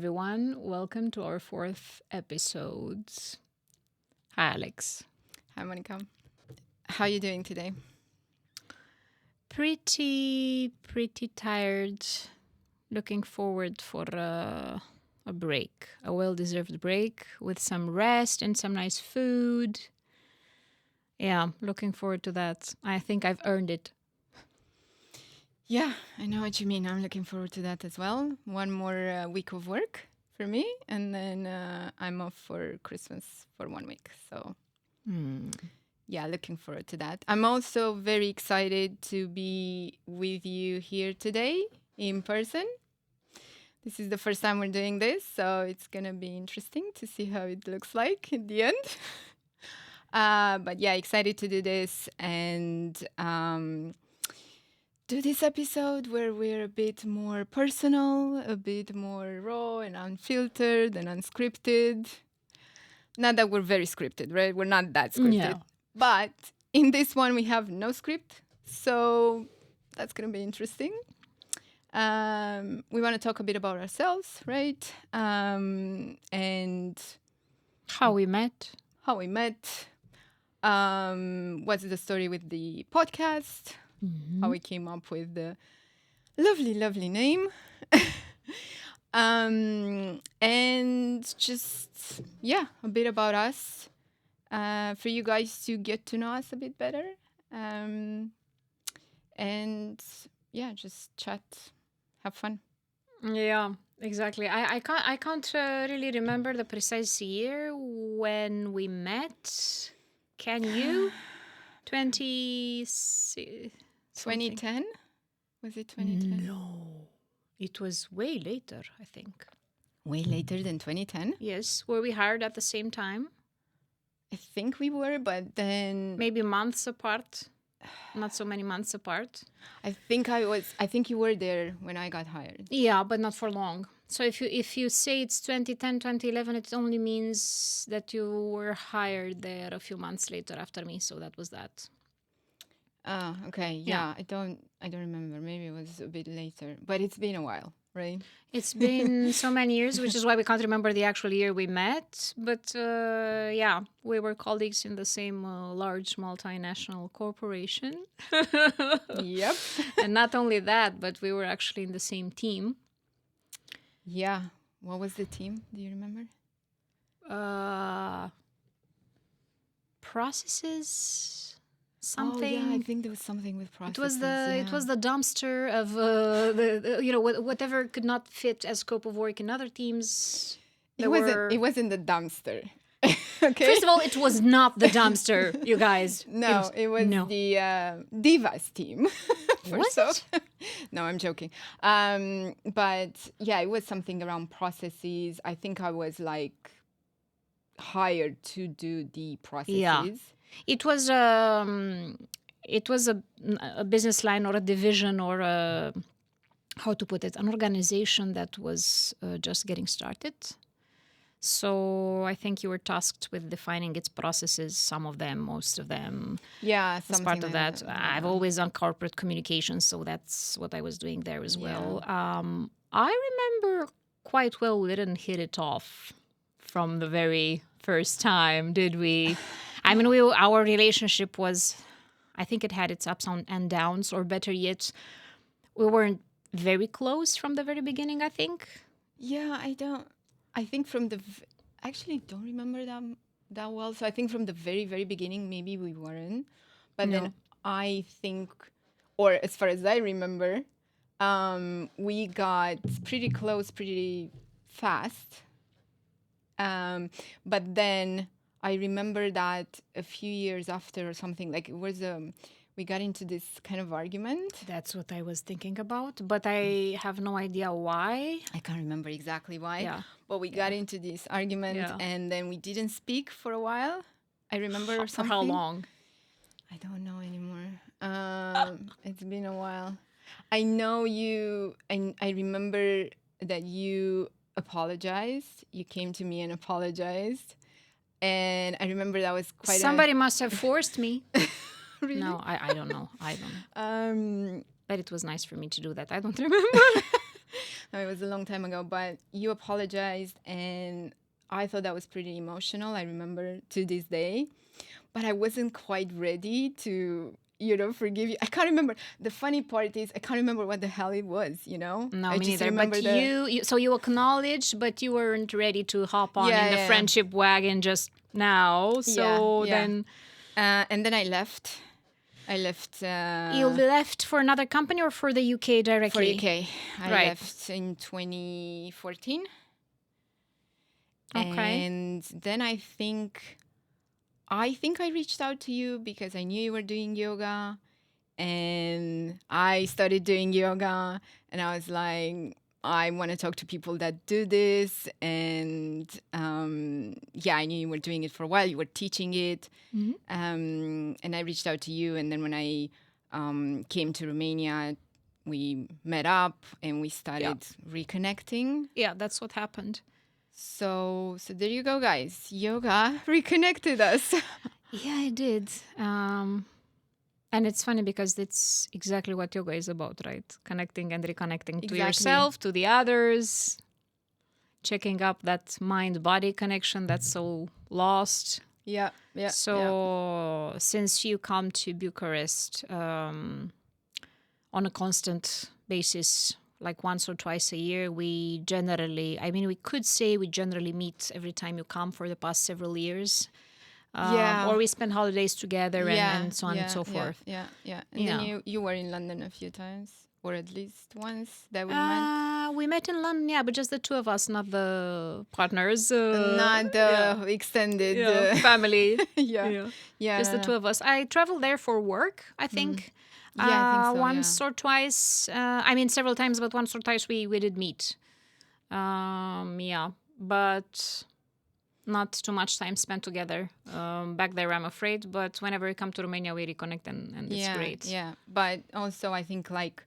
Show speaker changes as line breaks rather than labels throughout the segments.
everyone. Welcome to our fourth episode. Hi, Alex.
Hi, Monica. How are you doing today?
Pretty tired. Looking forward for a break, a well-deserved break with some rest and some nice food. Yeah, looking forward to that. I think I've earned it.
Yeah, I know what you mean. I'm looking forward to that as well. One more week of work for me, and then I'm off for Christmas for 1 week. So, yeah, looking forward to that. I'm also very excited to be with you here today in person. This is the first time we're doing this, so it's going to be interesting to see how it looks like in the end. But yeah, excited to do this and do this episode where we're a bit more personal, a bit more raw and unfiltered and unscripted. Not that we're very scripted, right? We're not that scripted.
Yeah.
But in this one, we have no script. So that's going to be interesting. We want to talk a bit about ourselves, right? And
How we met.
how we met. What's the story with the podcast? How we came up with the lovely name. And just, yeah, a bit about us for you guys to get to know us a bit better. And yeah, just chat, have fun.
Yeah, exactly. I can't really remember the precise year when we met. Can you?
2010? Was it 2010?
No, it was way later, I think.
Way later than 2010?
Yes, were we hired at the same time?
I think we were, but then
Maybe months apart. Not so many months apart.
I think you were there when I got hired.
Yeah, but not for long. So if you say it's 2010, 2011, it only means that you were hired there a few months later after me. So that was that.
Oh, okay. Yeah, I don't remember. Maybe it was a bit later, but it's been a while, right?
It's been so many years, which is why we can't remember the actual year we met. But yeah, we were colleagues in the same large multinational corporation.
Yep.
And not only that, but we were actually in the same team.
Yeah. What was the team? Do you remember?
Processes. Something.
Oh, yeah, I think there was something with processes.
It was the dumpster of whatever could not fit as scope of work in other teams.
It wasn't the dumpster. Okay.
First of all, it was not the dumpster, you guys.
No, it was the Divas team.
Was
it? No, I'm joking. But yeah, it was something around processes. I think I was like hired to do the processes.
Yeah. It was a business line or a division or an organization that was just getting started. So I think you were tasked with defining its processes, some of them, most of them.
Yeah,
as part of
like
that. I've always done corporate communications, so that's what I was doing there as well. I remember quite well we didn't hit it off from the very first time, did we? I mean, our relationship was, I think it had its ups and downs, or better yet, we weren't very close from the very beginning, I think.
Yeah, I think actually don't remember that well. So I think from the very, very beginning, maybe we weren't. But then I think, or as far as I remember, we got pretty close pretty fast. But then I remember that a few years after or something, like it was we got into this kind of argument.
That's what I was thinking about, but I have no idea why.
I can't remember exactly why.
Yeah.
But we got into this argument and then we didn't speak for a while. I remember something.
For how long?
I don't know anymore. It's been a while. I know I remember that you apologized. You came to me and apologized. And I remember that was quite
Somebody must have forced me.
Really?
No, I don't know. I don't know.
Um,
But it was nice for me to do that. I don't remember.
It was a long time ago, but you apologized, and I thought that was pretty emotional. I remember to this day, but I wasn't quite ready to, forgive you. I can't remember. The funny part is I can't remember what the hell it was.
No,
I
me
just
neither.
remember
But so you acknowledged, but you weren't ready to hop on
Yeah,
in the
yeah,
friendship wagon just now.
yeah,
So
yeah.
then
And then I left. I left
you left for another company or for the UK
for
directly?
UK. I
Right.
left in 2014.
Okay.
And then I think I reached out to you because I knew you were doing yoga, and I started doing yoga, and I was like, I want to talk to people that do this. And yeah, I knew you were doing it for a while. You were teaching it.
Mhm.
And I reached out to you. And then when I came to Romania, we met up and we started reconnecting.
Yeah, that's what happened.
So there you go, guys. Yoga reconnected us.
Yeah, I did. And it's funny because it's exactly what yoga is about, right? Connecting and reconnecting to
Exactly.
yourself, to the others, checking up that mind-body connection that's so lost.
Yeah.
So since you come to Bucharest on a constant basis, like once or twice a year, we could say we generally meet every time you come for the past several years. Or we spend holidays together and so on and so forth.
Yeah. And then you were in London a few times, or at least once that we met.
We met in London, but just the two of us, not the partners.
Not the extended
family.
Yeah.
Just the two of us. I traveled there for work, I think.
Yeah, I think so,
once or twice. Several times, but once or twice we did meet. But not too much time spent together back there, I'm afraid. But whenever we come to Romania, we reconnect and it's great.
Yeah, but also I think like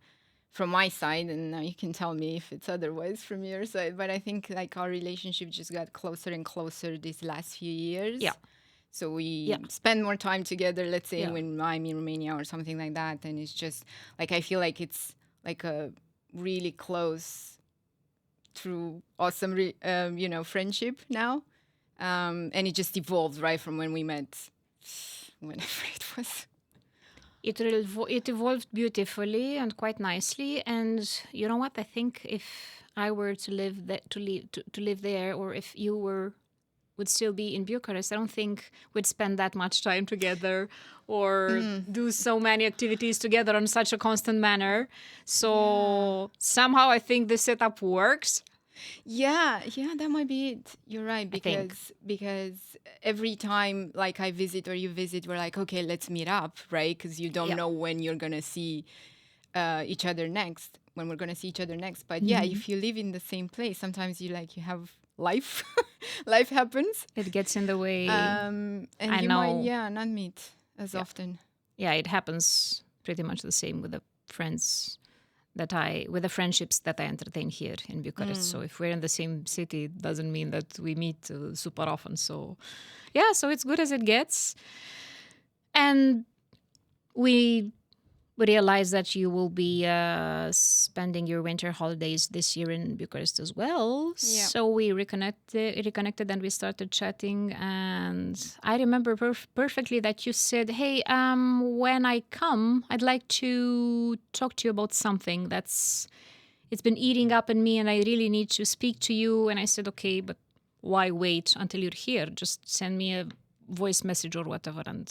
from my side, and now you can tell me if it's otherwise from your side, but I think like our relationship just got closer and closer these last few years.
Yeah.
So we spend more time together, let's say when I'm in Romania or something like that. And it's just like, I feel like it's like a really close, true, awesome, friendship now. And it just evolved right from when we met, whenever it was.
It evolved beautifully and quite nicely. And you know what? I think if I were to live there, or if you would still be in Bucharest, I don't think we'd spend that much time together or do so many activities together on such a constant manner. So somehow I think the setup works.
Yeah, that might be it. You're right, because every time like I visit or you visit, we're like, okay, let's meet up, right? Because you don't know when you're gonna see each other next, when we're gonna see each other next. But yeah, if you live in the same place, sometimes you have life, life happens.
It gets in the way.
And you might not meet as often.
Yeah, it happens pretty much the same with the friends with the friendships that I entertain here in Bucharest. So if we're in the same city, it doesn't mean that we meet super often. So yeah, so it's good as it gets. And we realize that you will be spending your winter holidays this year in Bucharest as well. Yeah. So we reconnected and we started chatting. And I remember perfectly that you said, hey, when I come, I'd like to talk to you about something it's been eating up in me and I really need to speak to you. And I said, okay, but why wait until you're here? Just send me a voice message or whatever. And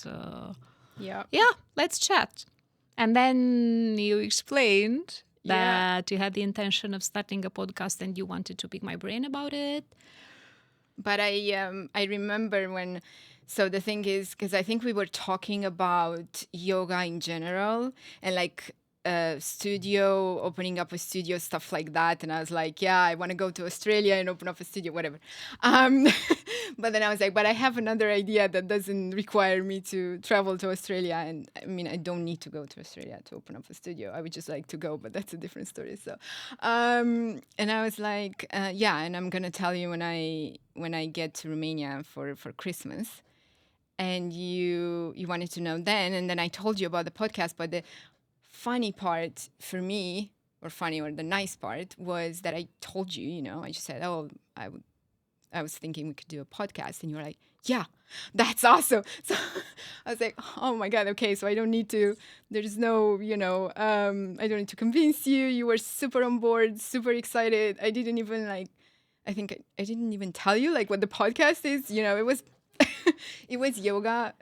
let's chat. And then you explained that you had the intention of starting a podcast and you wanted to pick my brain about it.
But I remember when, so the thing is, because I think we were talking about yoga in general and like studio, opening up a studio, stuff like that. And I was like, yeah, I want to go to Australia and open up a studio, whatever. But then I was like, but I have another idea that doesn't require me to travel to Australia. And I mean, I don't need to go to Australia to open up a studio. I would just like to go, but that's a different story. So, and I was like, and I'm going to tell you when I get to Romania for Christmas. And you wanted to know then, and then I told you about the podcast, but the funny part for me or funny or the nice part was that I told you, I just said, oh, I was thinking we could do a podcast. And you were like, yeah, that's awesome. So I was like, oh my God, okay, so I don't need to, there's no, I don't need to convince you. You were super on board, super excited. I didn't even I think I didn't even tell you like what the podcast is. It was it was yoga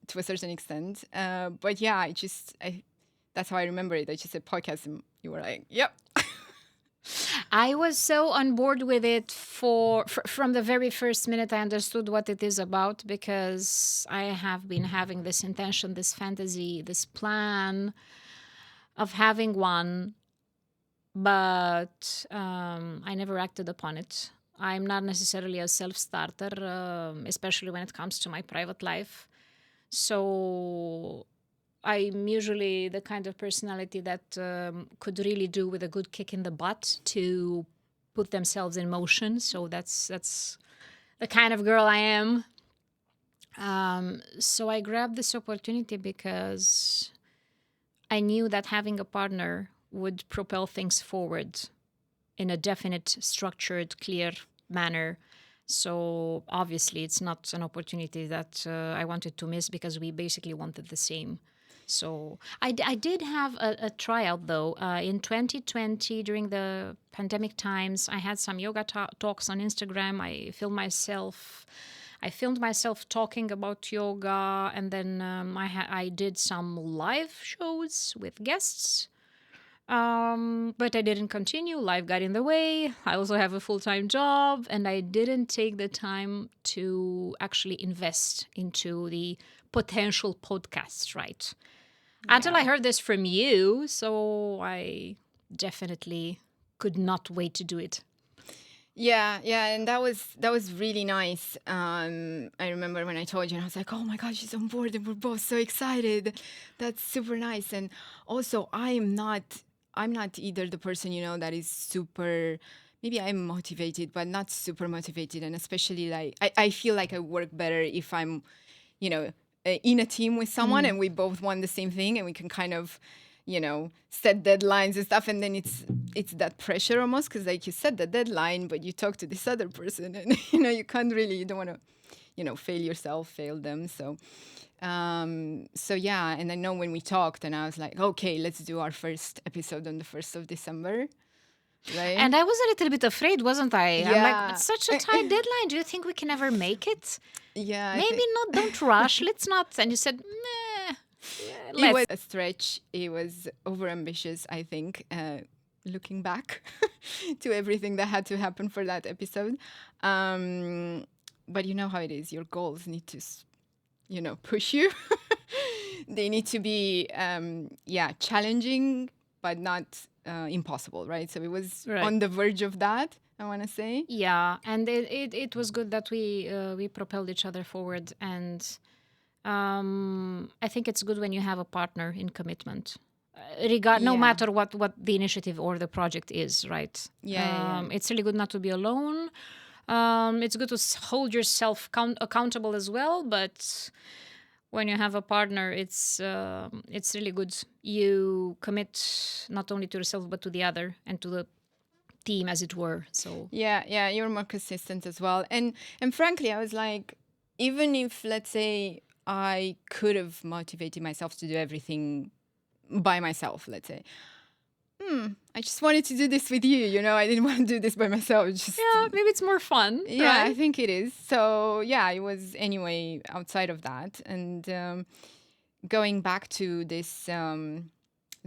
to a certain extent. But yeah, that's how I remember it. I just said podcast and you were like, yep.
I was so on board with it from the very first minute I understood what it is about, because I have been having this intention, this fantasy, this plan of having one, but I never acted upon it. I'm not necessarily a self-starter, especially when it comes to my private life. So I'm usually the kind of personality that could really do with a good kick in the butt to put themselves in motion. So that's the kind of girl I am. So I grabbed this opportunity because I knew that having a partner would propel things forward in a definite, structured, clear manner. So obviously it's not an opportunity that I wanted to miss, because we basically wanted the same. So I did have a tryout though. In 2020, during the pandemic times, I had some yoga talks on Instagram. I filmed myself talking about yoga, and then I did some live shows with guests. But I didn't continue. Life got in the way. I also have a full-time job, and I didn't take the time to actually invest into the potential podcast, right? Until I heard this from you, so I definitely could not wait to do it.
Yeah, and that was really nice. I remember when I told you, and I was like, "Oh my God, she's on board, and we're both so excited." That's super nice. And also, I'm not either the person that is super. Maybe I'm motivated, but not super motivated. And especially I feel like I work better if I'm, you know, in a team with someone and we both want the same thing, and we can kind of set deadlines and stuff, and then it's that pressure almost, because like you set the deadline but you talk to this other person, and you can't really, you don't want to fail yourself, fail them. So yeah, and I know when we talked and I was like, okay, let's do our first episode on the 1st of December, right?
And I was a little bit afraid, wasn't I? I'm like,
Yeah.
it's such a tight deadline. Do you think we can ever make it?
Yeah,
Maybe not. Don't rush. Let's not. And you said, meh.
it was a stretch. It was overambitious, I think, looking back to everything that had to happen for that episode. But you know how it is. Your goals need to, push you. They need to be, challenging, but not impossible, right? So it was
Right.
on the verge of that, I want to say.
Yeah, and it was good that we propelled each other forward, and I think it's good when you have a partner in commitment, no
Yeah.
matter what the initiative or the project is, right?
Yeah.
It's really good not to be alone. It's good to hold yourself accountable as well, but when you have a partner, it's really good. You commit not only to yourself but to the other and to the team, as it were. So
Yeah, you're more consistent as well. And frankly, I was like, even if, let's say, I could have motivated myself to do everything by myself, let's say, I just wanted to do this with you, I didn't want to do this by myself.
yeah, maybe it's more fun.
Yeah, I
right?
think it is. So yeah, it was anyway outside of that. And going back to this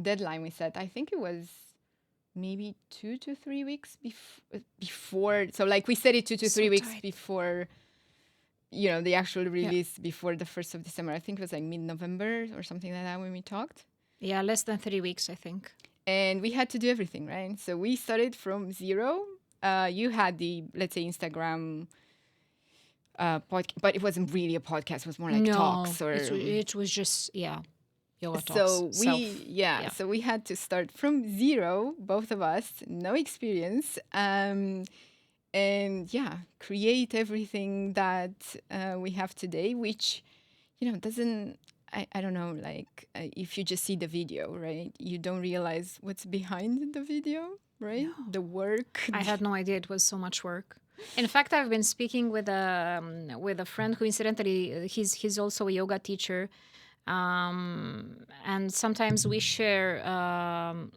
deadline we set, I think it was maybe 2 to 3 weeks before. So like we set it 2 to 3
So
weeks
tight.
before, the actual release, before the 1st of December. I think it was like mid-November or something like that when we talked.
Yeah, less than 3 weeks, I think.
And we had to do everything, right? So we started from zero. You had the, let's say, Instagram podcast, but it wasn't really a podcast. It was more like talks or.
it was just yoga talks.
So
Yeah.
so we had to start from zero, both of us, no experience, and create everything that we have today, which doesn't I don't know, like if you just see the video, right? You don't realize what's behind the video, right? The work.
I had no idea it was so much work. In fact, I've been speaking with a friend who, incidentally, he's also a yoga teacher, and sometimes we share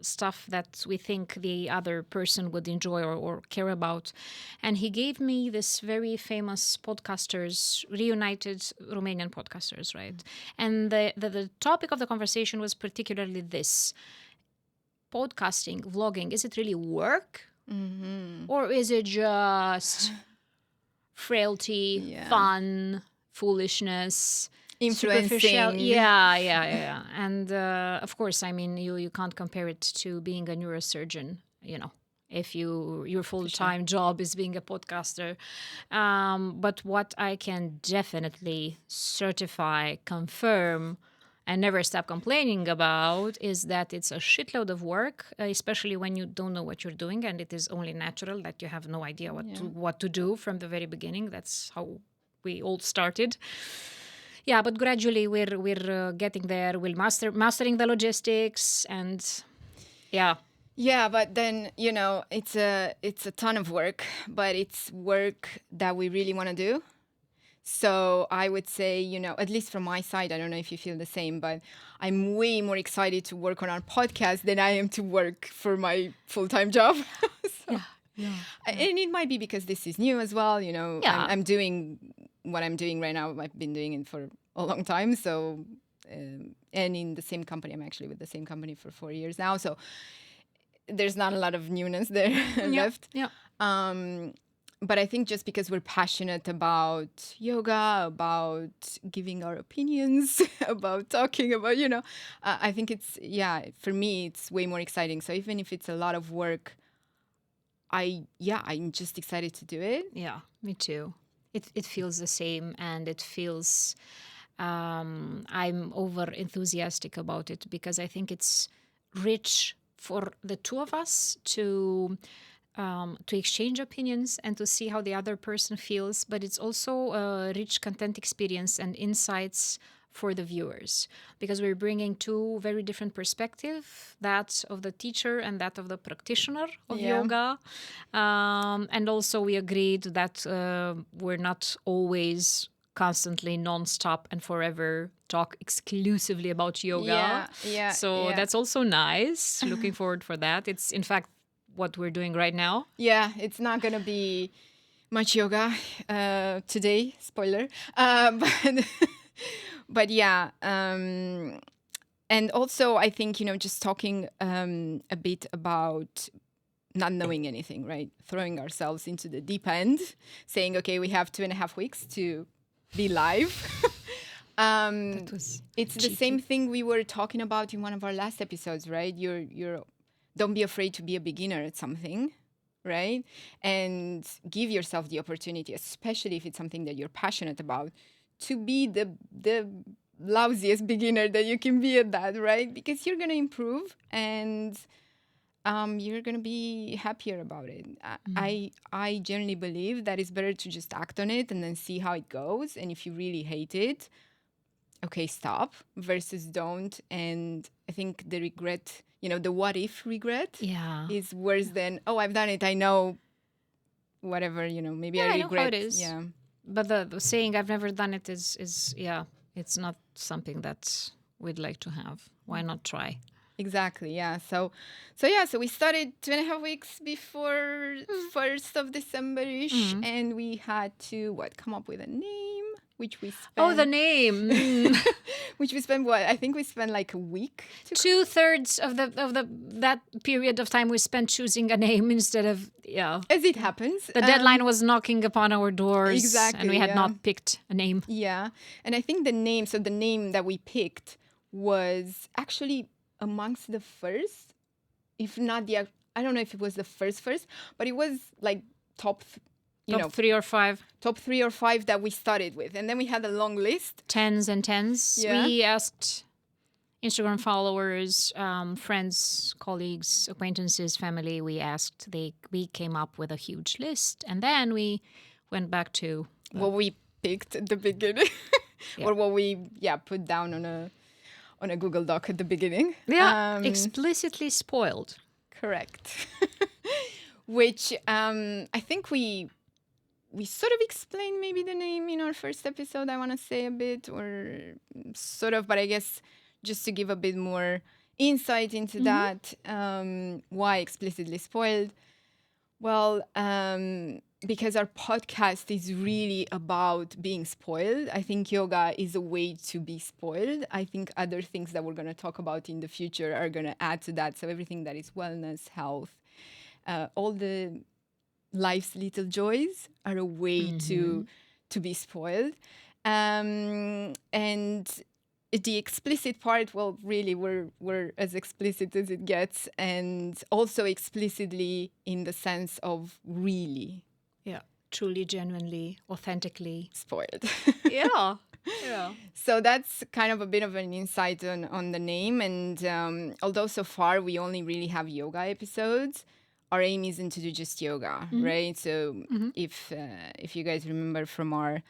stuff that we think the other person would enjoy or care about. And he gave me this very famous podcasters, reunited Romanian podcasters, right? And the topic of the conversation was particularly this: podcasting, vlogging, is it really work? Or is it just frailty,
Yeah.
fun, foolishness,
Influencing.
superficial? Yeah. And of course, I mean, you can't compare it to being a neurosurgeon, if your full-time job is being a podcaster. But what I can definitely certify, confirm, and never stop complaining about is that it's a shitload of work, especially when you don't know what you're doing, and it is only natural that you have no idea what to do from the very beginning. That's how we all started. Yeah, but gradually we're getting there. We're mastering the logistics, and yeah.
Yeah, but then it's a ton of work, but it's work that we really want to do. So I would say, at least from my side, I don't know if you feel the same, but I'm way more excited to work on our podcast than I am to work for my full-time job.
Yeah.
And it might be because this is new as well.
Yeah.
I'm doing what I'm doing right now. I've been doing it for a long time. So, and in the same company, I'm actually with the same company for 4 years now. So there's not a lot of newness there left.
Yeah.
But I think just because we're passionate about yoga, about giving our opinions, about talking about, I think for me, it's way more exciting. So even if it's a lot of work, I'm just excited to do it.
Yeah, me too. It feels the same, and it feels I'm over enthusiastic about it because I think it's rich for the two of us to exchange opinions and to see how the other person feels, but it's also a rich content experience and insights for the viewers, because we're bringing two very different perspectives, that of the teacher and that of the practitioner of yoga. And also we agreed that we're not always constantly non-stop and forever talk exclusively about yoga. So that's also nice. Looking forward for that. It's in fact what we're doing right now.
Yeah, it's not going to be much yoga today, spoiler. But yeah, and also I think, just talking a bit about not knowing anything, right? Throwing ourselves into the deep end, saying, okay, we have 2.5 weeks to be live. It's cheeky. The same thing we were talking about in one of our last episodes, right? You're don't be afraid to be a beginner at something, right? And give yourself the opportunity, especially if it's something that you're passionate about, to be the lousiest beginner that you can be at that, right? Because you're going to improve and you're going to be happier about it. I generally believe that it's better to just act on it and then see how it goes. And if you really hate it, okay, stop, versus don't. And I think the regret, the what if regret is worse than, oh, I've done it, I know, whatever, maybe I regret.
I know how it is.
Yeah.
But the saying I've never done it is it's not something that we'd like to have. Why not try?
Exactly, yeah. So we started 2.5 weeks before 1st of December-ish, and we had to, come up with a name, which we spent...
Oh, the name!
Which we spent, I think we spent like a week.
2/3 of that period of time we spent choosing a name instead of,
As it happens.
The deadline was knocking upon our doors.
Exactly,
and we had not picked a name.
Yeah, and I think the name that we picked was actually amongst the first, if not I don't know if it was the first, but it was like top
3 or 5.
Top 3 or 5 that we started with. And then we had a long list.
Tens and tens. Yeah. We asked Instagram followers, friends, colleagues, acquaintances, family. We came up with a huge list. And then we went back to
what we picked at the beginning.
Yeah.
or what we put down on a Google Doc at the beginning.
Yeah, explicitly spoiled.
Correct. Which I think we sort of explained maybe the name in our first episode, I want to say a bit, or sort of, but I guess just to give a bit more insight into that, why explicitly spoiled. Well, because our podcast is really about being spoiled. I think yoga is a way to be spoiled. I think other things that we're going to talk about in the future are going to add to that. So everything that is wellness, health, all the life's little joys are a way to be spoiled. And the explicit part, well, really, we're as explicit as it gets, and also explicitly in the sense of really
Yeah, truly, genuinely, authentically
spoiled.
Yeah. Yeah.
So that's kind of a bit of an insight on the name. And although so far we only really have yoga episodes, our aim isn't to do just yoga, right? So if you guys remember from our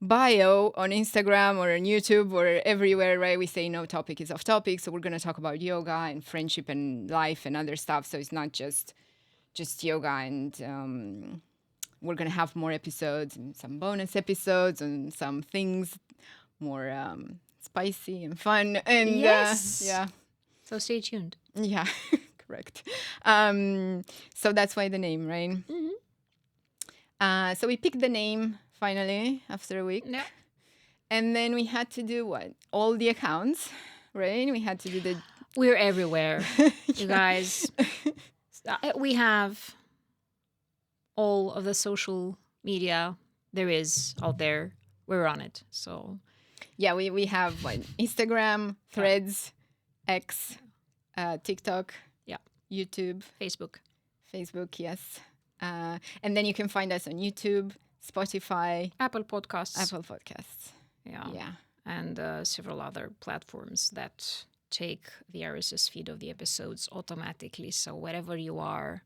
bio on Instagram or on YouTube or everywhere, right, we say no topic is off topic. So we're going to talk about yoga and friendship and life and other stuff. So it's not just yoga. And we're going to have more episodes and some bonus episodes and some things more spicy and fun. And
Yes.
yeah.
So stay tuned.
Yeah, correct. So that's why the name, right? So we picked the name finally after a week.
Yeah.
And then we had to do what? All the accounts, right? We had to do the...
We're everywhere, you guys. We have all of the social media there is out there. We're on it. So
yeah, we have what? Instagram, Threads, X, TikTok, YouTube, Facebook, yes. And then you can find us on YouTube, Spotify,
Apple Podcasts.
Yeah.
And several other platforms that take the RSS feed of the episodes automatically. So wherever you are,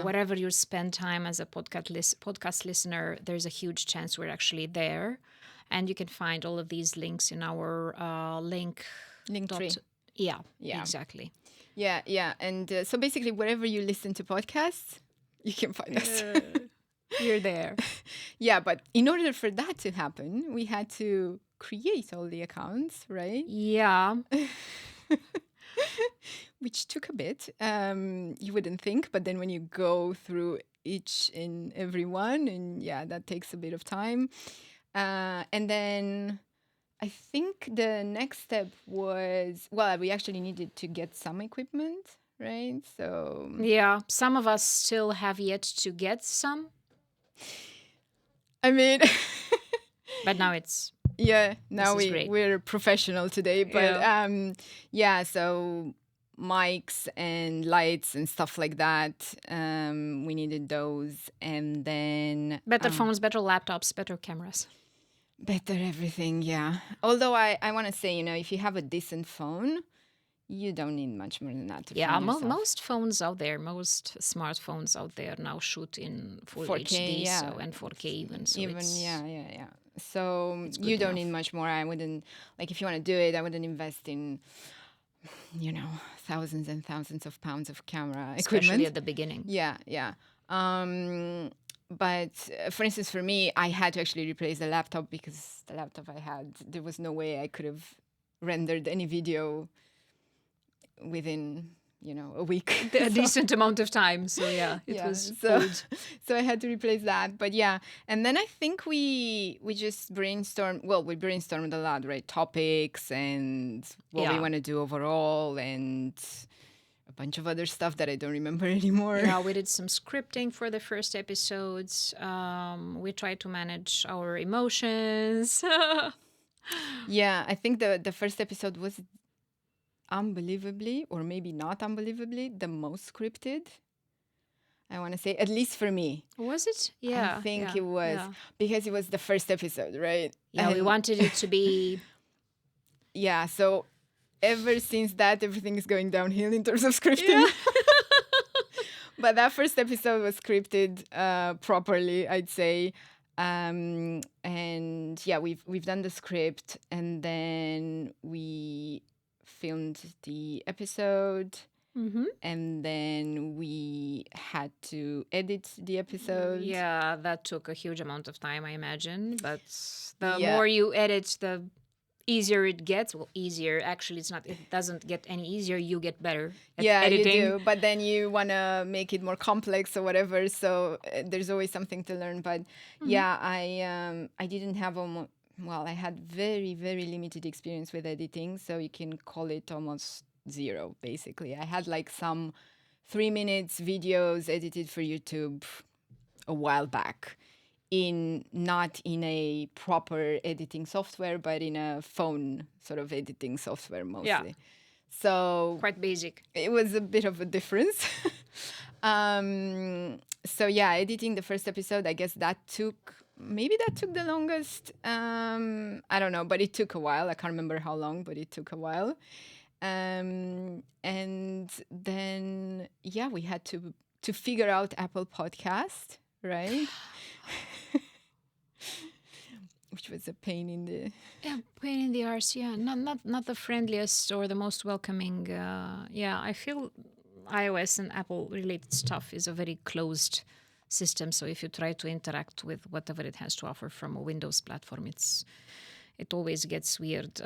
wherever you spend time as a podcast listener, there's a huge chance we're actually there. And you can find all of these links in our link
tree.
Yeah, exactly.
Yeah. And so basically, wherever you listen to podcasts, you can find us.
You're there.
Yeah, but in order for that to happen, we had to create all the accounts, right?
Yeah.
Which took a bit. You wouldn't think, but then when you go through each and every one, and that takes a bit of time. And then I think the next step was, we actually needed to get some equipment, right? So
yeah, some of us still have yet to get some.
I mean,
but now it's
now we're professional today, but so mics and lights and stuff like that, we needed those, and then
better phones, better laptops, better cameras,
better everything. Although I want to say, if you have a decent phone, you don't need much more than that to
most phones out there, most smartphones out there now shoot in full
4K,
HD, so, and 4K even. So
So you don't need much more. I wouldn't, if you want to do it, I wouldn't invest in, thousands and thousands of pounds of camera equipment.
Especially at the beginning.
Yeah. But for instance, for me, I had to actually replace the laptop because the laptop I had, there was no way I could have rendered any video within a week,
a decent amount of time. So it was old.
So I had to replace that. But and then I think we just brainstormed. Well, we brainstormed a lot, right? Topics and what we want to do overall, and a bunch of other stuff that I don't remember anymore.
Yeah, we did some scripting for the first episodes. We tried to manage our emotions.
I think the first episode was unbelievably, or maybe not unbelievably, the most scripted, I want to say, at least for me.
Was it? Yeah.
I think it was, because it was the first episode, right?
Yeah, we wanted it to be...
so ever since that, everything is going downhill in terms of scripting. But that first episode was scripted properly, I'd say. And yeah, we've done the script, and then we filmed the episode, and then we had to edit the episode.
Yeah, that took a huge amount of time, I imagine. But the
Yeah.
more you edit, the easier it gets. Well, easier. Actually, it's not. It doesn't get any easier. You get better at
Yeah,
editing.
you do, but then you want to make it more complex or whatever, so there's always something to learn. But yeah, I didn't have almost, well, I had very limited experience with editing, so you can call it almost zero, basically. I had like some 3 minutes videos edited for YouTube a while back, not in a proper editing software, but in a phone sort of editing software mostly.
Yeah.
So
Quite basic.
it was a bit of a difference. So yeah, editing the first episode, I guess that took the longest. I don't know, but it took a while. I can't remember how long, but it took a while. And then yeah, we had to figure out Apple Podcast, right? Which was a pain in the
pain in the arse. Yeah, not the friendliest or the most welcoming. Yeah, I feel iOS and Apple related stuff is a very closed system. So if you try to interact with whatever it has to offer from a Windows platform, it always gets weird.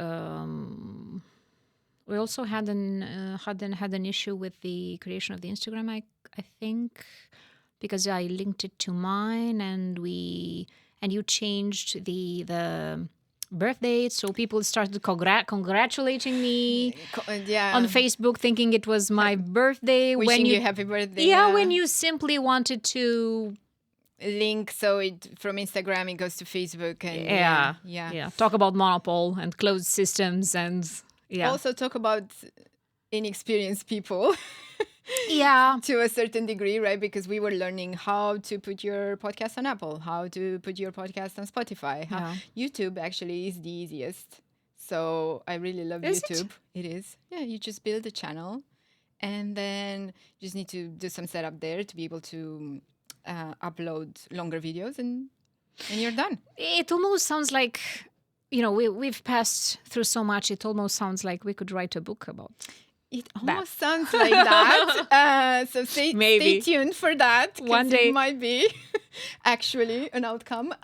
We also had an issue with the creation of the Instagram. I think because I linked it to mine, and you changed the birth date, so people started congratulating me on Facebook, thinking it was my birthday.
Wishing you happy birthday.
Yeah, when you simply wanted to
link, so it from Instagram it goes to Facebook, and
yeah, talk about monopole and closed systems, and
also talk about inexperienced people.
Yeah,
to a certain degree, right? Because we were learning how to put your podcast on Apple, how to put your podcast on Spotify. YouTube actually is the easiest. So I really love YouTube. It is. Yeah, you just build a channel, and then you just need to do some setup there to be able to upload longer videos, and you're done.
It almost sounds like, we've passed through so much. It almost sounds like we could write a book about
it. Almost sounds like that. So stay tuned for that.
One day
it might be actually an outcome.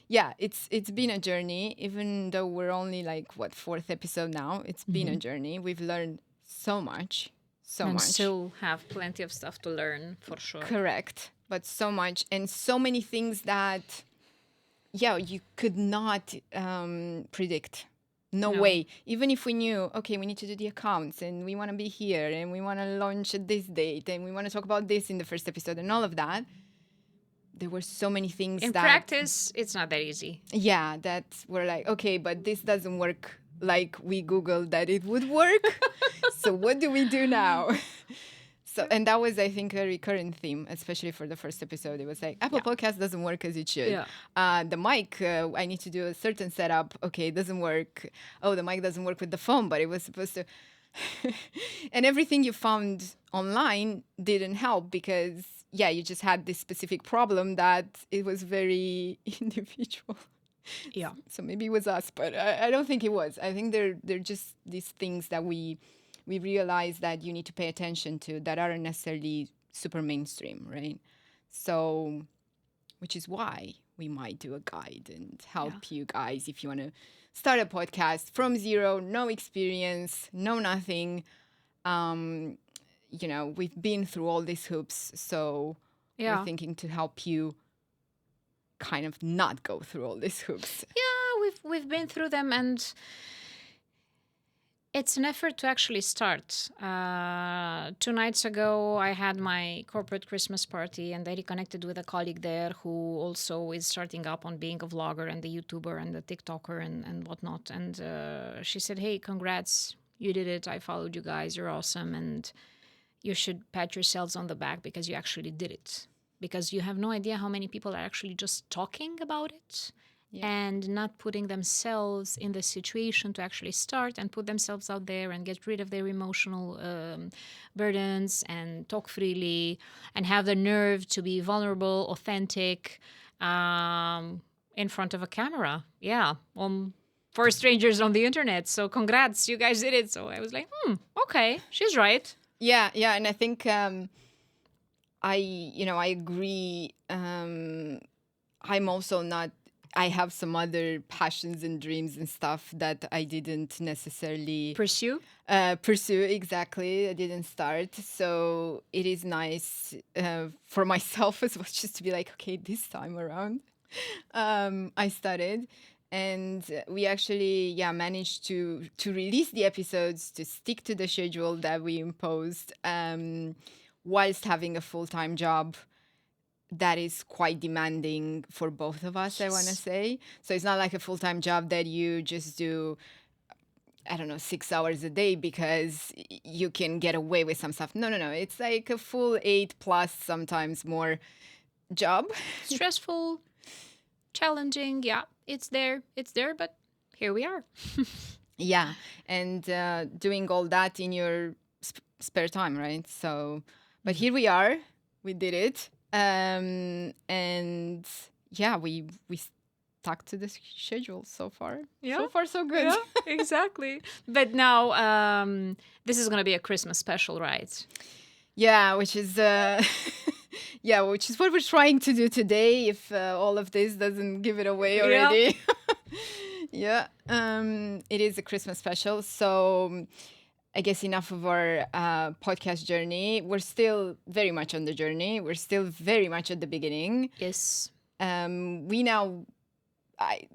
Yeah, it's been a journey. Even though we're only like fourth episode now, it's been a journey. We've learned so much,
and still have plenty of stuff to learn, for sure.
Correct, but so much, and so many things that you could not predict. No way. Even if we knew, okay, we need to do the accounts, and we want to be here, and we want to launch at this date, and we want to talk about this in the first episode, and all of that, there were so many things
in practice, it's not that easy.
Yeah, that we're like, okay, but this doesn't work like we Googled that it would work. So what do we do now? So, and that was, I think, a recurrent theme, especially for the first episode. It was like, Apple Podcast doesn't work as it should.
Yeah.
The mic, I need to do a certain setup. Okay, it doesn't work. Oh, the mic doesn't work with the phone, but it was supposed to. And everything you found online didn't help because, you just had this specific problem that it was very individual.
Yeah.
So maybe it was us, but I don't think it was. I think they're just these things that we realize that you need to pay attention to that aren't necessarily super mainstream, right? So, which is why we might do a guide and help you guys if you want to start a podcast from zero, no experience, no nothing. We've been through all these hoops, so we're thinking to help you kind of not go through all these hoops.
Yeah, we've been through them, and it's an effort to actually start. 2 nights ago, I had my corporate Christmas party, and I reconnected with a colleague there who also is starting up on being a vlogger and the YouTuber and the TikToker and whatnot. And she said, hey, congrats, you did it. I followed you guys. You're awesome. And you should pat yourselves on the back because you actually did it. Because you have no idea how many people are actually just talking about it. And not putting themselves in the situation to actually start and put themselves out there and get rid of their emotional burdens and talk freely and have the nerve to be vulnerable, authentic, in front of a camera. Yeah, for strangers on the internet. So congrats, you guys did it. So I was like, okay, she's right.
Yeah, and I think I agree. I'm also not. I have some other passions and dreams and stuff that I didn't necessarily
Pursue.
pursue. Exactly, I didn't start. So it is nice for myself as well, just to be like, okay, this time around, I started, and we actually managed to release the episodes, to stick to the schedule that we imposed, whilst having a full-time job that is quite demanding for both of us, I want to say. So it's not like a full-time job that you just do, I don't know, 6 hours a day because you can get away with some stuff. No. It's like a full 8 plus, sometimes more, job.
Stressful, challenging. Yeah, it's there, but here we are.
Yeah. And doing all that in your spare time, right? So, but here we are. We did it. And yeah, we stuck to the schedule so far.
Yeah.
So far, so good.
Yeah, exactly. But now this is going to be a Christmas special, right?
Yeah, which is which is what we're trying to do today. If all of this doesn't give it away already. Yeah. It is a Christmas special, so I guess enough of our podcast journey. We're still very much on the journey. We're still very much at the beginning.
Yes.
I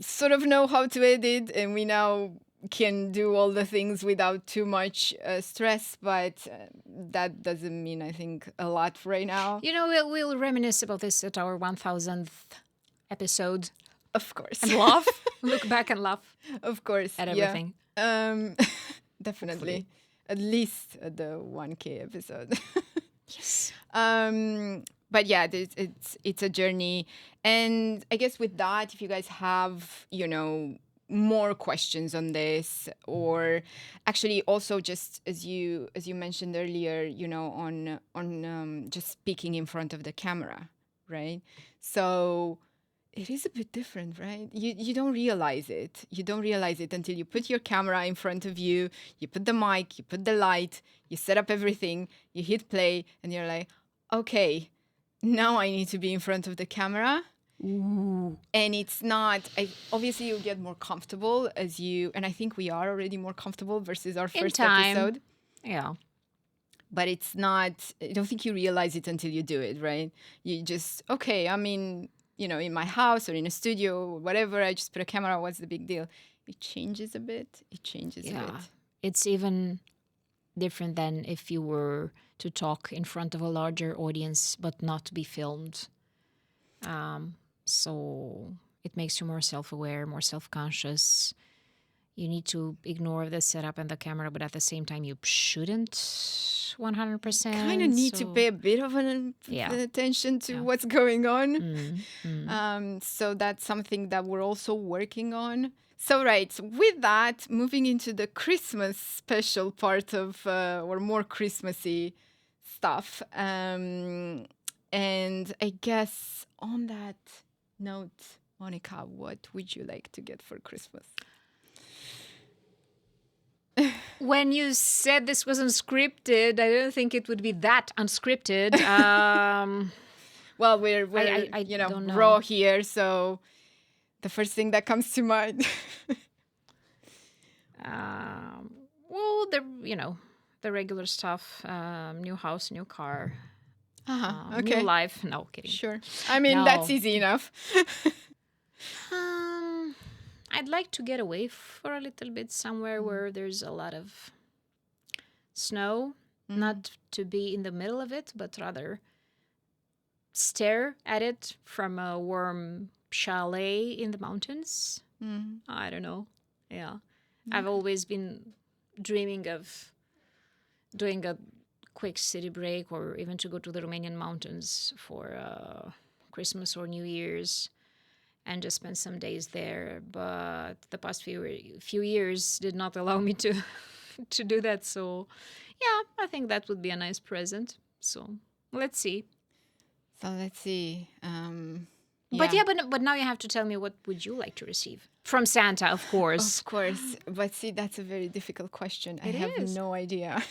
sort of know how to edit, and we now can do all the things without too much stress, but that doesn't mean, I think, a lot right now.
You know, we'll reminisce about this at our 1000th episode.
Of course.
And laugh. Look back and laugh.
Of course.
At everything.
Yeah. Definitely. At least at the 1K episode.
Yes.
But yeah, it's a journey. And I guess with that, if you guys have, more questions on this, or actually also just as you mentioned earlier, on just speaking in front of the camera, right? So it is a bit different, right? You don't realize it. You don't realize it until you put your camera in front of you, you put the mic, you put the light, you set up everything, you hit play, and you're like, okay, now I need to be in front of the camera.
Ooh.
And it's not, obviously you get more comfortable and I think we are already more comfortable versus our first episode.
Yeah.
But it's not, I don't think you realize it until you do it, right? You just, okay, I mean, in my house or in a studio or whatever, I just put a camera, what's the big deal? It changes a bit. A bit.
It's even different than if you were to talk in front of a larger audience but not be filmed. So it makes you more self-aware, more self-conscious. You need to ignore the setup and the camera, but at the same time, you shouldn't 100%.
Kind of need to pay a bit of attention to what's going on. So that's something that we're also working on. So, right, with that, moving into the Christmas special part of, or more Christmassy stuff. And I guess on that note, Monica, what would you like to get for Christmas?
When you said this was unscripted, I didn't think it would be that unscripted.
Well, we're
don't know.
raw here, so the first thing that comes to mind.
Well, the regular stuff. New house, new car.
Okay.
New life. No, kidding.
Sure. I mean, that's easy enough.
I'd like to get away for a little bit somewhere where there's a lot of snow. Not to be in the middle of it, but rather stare at it from a warm chalet in the mountains. I don't know. Yeah. I've always been dreaming of doing a quick city break, or even to go to the Romanian mountains for Christmas or New Year's and just spend some days there. But the past few years did not allow me to do that. So yeah, I think that would be a nice present. So let's see. But
Yeah.
but now you have to tell me, what would you like to receive from Santa, of course.
Of course. But see, that's a very difficult question. I
It
have
is.
no idea.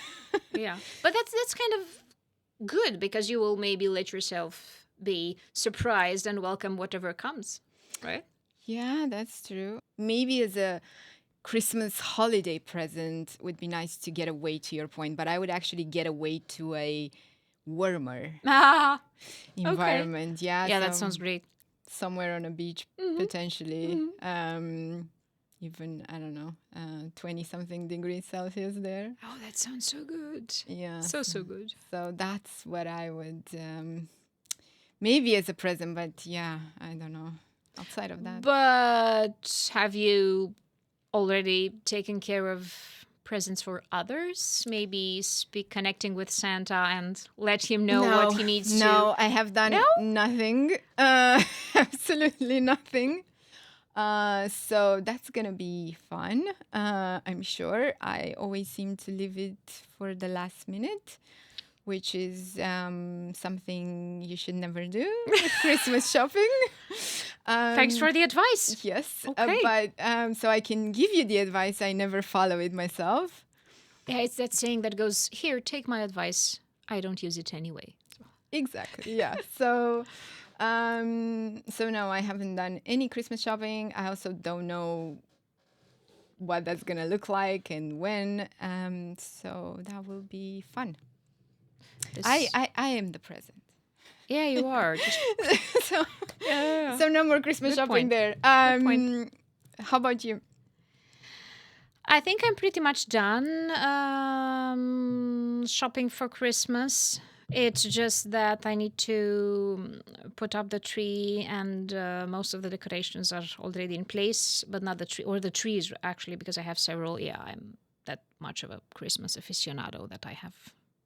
Yeah. But that's kind of good, because you will maybe let yourself be surprised and welcome whatever comes, right?
Yeah, that's true. Maybe as a Christmas holiday present would be nice to get away, to your point, but I would actually get away to a warmer
Ah, okay.
environment. Yeah,
Yeah, that
so
sounds great.
somewhere on a beach potentially. Even I don't know, 20 something degrees Celsius there.
Oh, that sounds so good.
Yeah,
So good.
so that's what I would maybe as a present, but yeah, I don't know. Outside of that,
But have you already taken care of presents for others? Maybe connecting with Santa and let him know what he needs to.
no, I have done
No?
nothing. Absolutely nothing. So that's gonna be fun. I'm sure. I always seem to leave it for the last minute, which is something you should never do with Christmas shopping.
Thanks for the advice.
Yes,
Okay.
but so I can give you the advice. I never follow it myself.
Yeah, it's that saying that goes, here, take my advice. I don't use it anyway.
Exactly. Yeah. So no, I haven't done any Christmas shopping. I also don't know what that's gonna look like and when. So that will be fun.
This-
I am the present.
Yeah, you are. Just,
so
yeah.
so no more Christmas
Good
shopping
point.
there.
point.
How about you?
I think I'm pretty much done shopping for Christmas. It's just that I need to put up the tree, and most of the decorations are already in place, but not the tree, or the trees actually, because I have several. Yeah, I'm that much of a Christmas aficionado that I have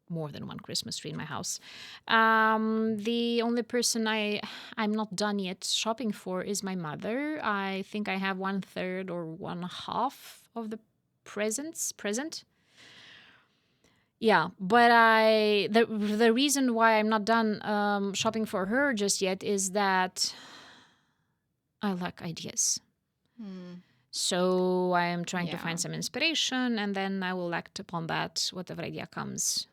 more than one Christmas tree in my house. The only person I'm not done yet shopping for is my mother. I think I have 1/3 or 1/2 of the present. Yeah, but the reason why I'm not done shopping for her just yet is that I lack ideas. So I am trying to
Yeah.
find some inspiration, and then I will act upon that, whatever idea comes.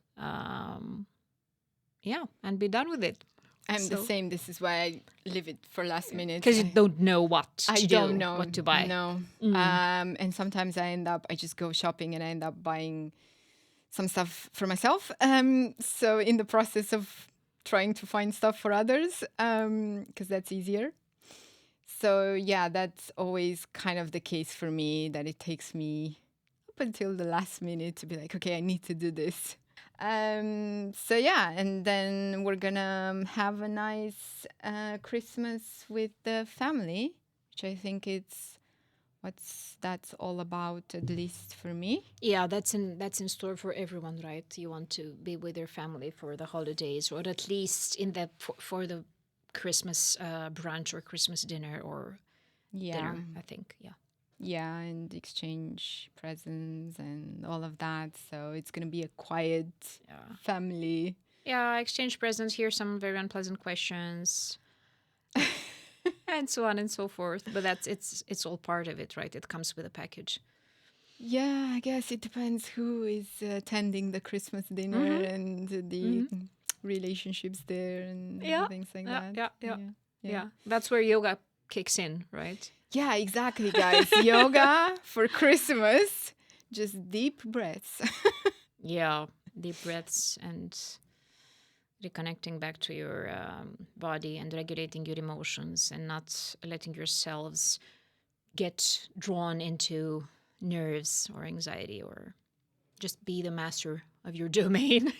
Yeah, and be done with it.
I'm the
So-
same. This is why I leave it for last minute.
Because you don't know what to
I
do,
don't know
what to buy.
No. And sometimes I just go shopping and I end up buying some stuff for myself. So in the process of trying to find stuff for others, because that's easier. So yeah, that's always kind of the case for me, that it takes me up until the last minute to be like, okay, I need to do this. So yeah, and then we're gonna have a nice Christmas with the family, which I think it's that's all about, at least for me.
Yeah, that's in store for everyone, right? You want to be with your family for the holidays, or at least in the for the Christmas brunch or Christmas dinner or dinner. I think, yeah.
Yeah, and exchange presents and all of that. So it's gonna be a quiet family.
Yeah, exchange presents, hear some very unpleasant questions, and so on and so forth. But it's all part of it, right? It comes with a package.
Yeah, I guess it depends who is attending the Christmas dinner and the relationships there and things like that.
Yeah. That's where yoga kicks in, right?
Yeah, exactly, guys. Yoga for Christmas, just deep breaths.
Yeah, deep breaths and reconnecting back to your body and regulating your emotions and not letting yourselves get drawn into nerves or anxiety, or just be the master of your domain.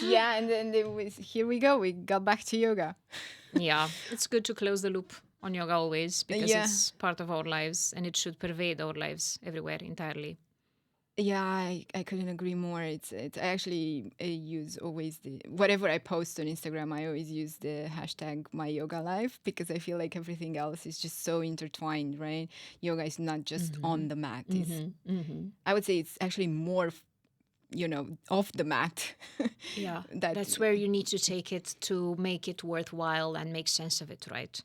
Yeah, and then here we go. We got back to yoga.
Yeah, it's good to close the loop on yoga always, because
Yeah.
it's part of our lives and it should pervade our lives everywhere entirely.
Yeah, I couldn't agree more. It's I actually use always whatever I post on Instagram, I always use the hashtag my yoga life, because I feel like everything else is just so intertwined, right? Yoga is not just on the mat. I would say it's actually more off the mat.
Yeah,
That
that's where you need to take it to make it worthwhile and make sense of it, right?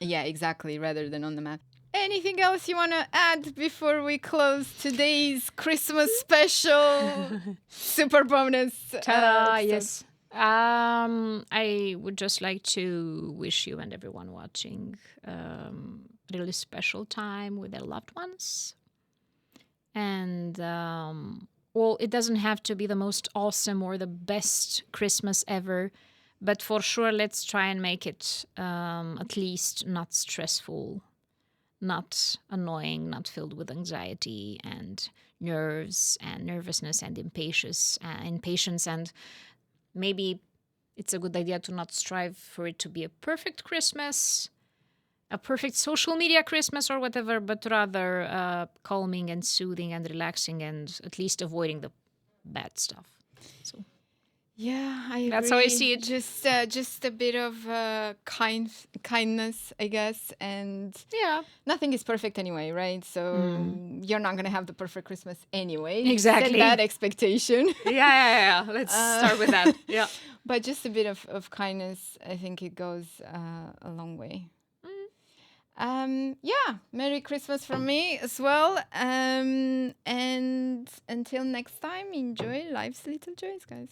Yeah, exactly, rather than on the mat. Anything else you want to add before we close today's Christmas special super bonus
Ta-da!
episode?
Yes. I would just like to wish you and everyone watching a really special time with their loved ones. And, well, it doesn't have to be the most awesome or the best Christmas ever, but for sure, let's try and make it at least not stressful, not annoying, not filled with anxiety and nerves and nervousness and impatience. And maybe it's a good idea to not strive for it to be a perfect Christmas, a perfect social media Christmas or whatever, but rather calming and soothing and relaxing and at least avoiding the bad stuff. So
Yeah, I agree.
That's how I see it.
Just a bit of kindness, I guess, and
yeah,
nothing is perfect anyway, right? So you're not gonna have the perfect Christmas anyway.
Exactly.
Set that expectation.
yeah. Let's start with that. Yeah.
But just a bit of kindness, I think it goes a long way. Yeah, Merry Christmas from me as well. And until next time, enjoy life's little joys, guys.